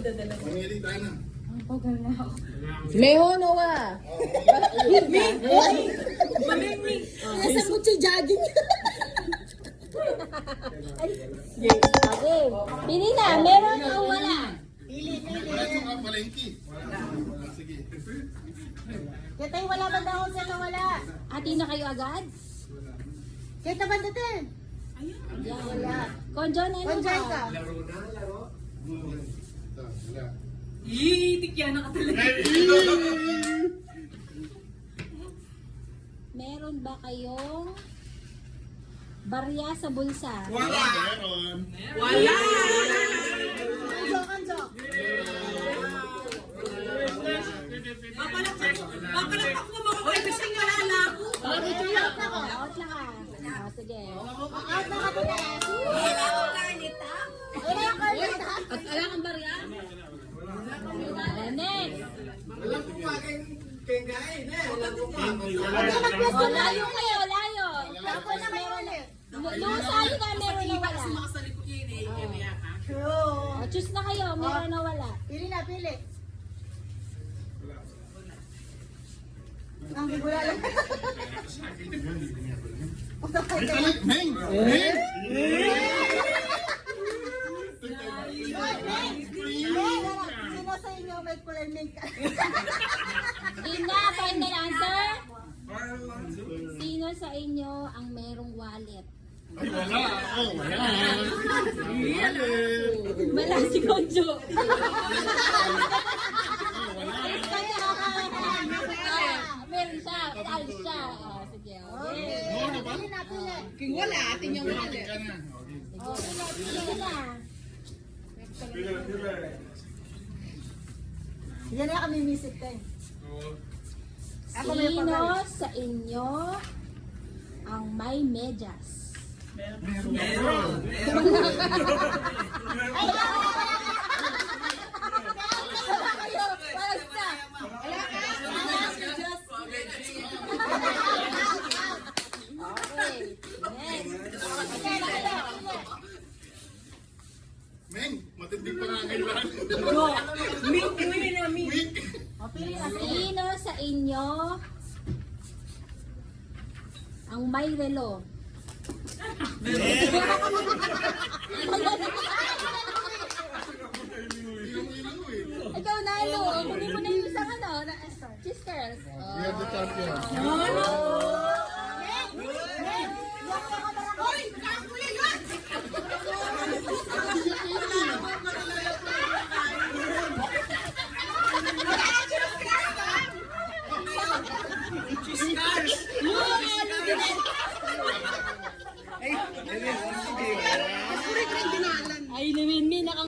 Mamili tayo na. Meho, Noah. Nasa kutsi jogging. Okay. Pili na. Meron o wala? Diretso ka, palengke. Sige. Kita wala ba daw siya na wala? Hati na kayo agad? Kita ba dito? Yan. Wala. Konjon, ano Konjay ba? ka. Wala. Tikyan na ka talaga. Meron ba kayong barya sa bulsa? Wala. Meron. Wala! Kanjo. Papalakpak mo mga kayo kasi nalala ko. Out lang ka. Oh, sige. Out na ka dito. Wala ko kalit ha. Wala ka dito. At ala kang barya? Next. Oh, layo kayo, layo. Ako na meron eh. Lusayo ka, meron na wala. Makasali ko yun eh. True. Oh, choose na kayo, meron na wala. Pili na, pili. Ang bigula lang. Meng! Meng! Sino sa inyo may kulay mink? Ina, final answer? Sino sa inyo ang merong wallet? Ay, wala. Oh, wala. Wala si Konjo. Meron siya, alis siya. Oh, sige, okay. Ano ba? Pili na, pili. King wala, atin yung wala. Ka na. Oh, pili na. Yan na kami misip tayo. Ako may Sino pagkain. sa inyo ang may medyas? Meron. Meng, matindi pa nga kailangan. Mink, yun na mink. Meng! O, pili na. Sino sa inyo ang may relo? Ikaw na, ano? Kunin mo na yung isang ano. Cheese curls. We are the champion. Hoy, kakuli yun! Ay, namin,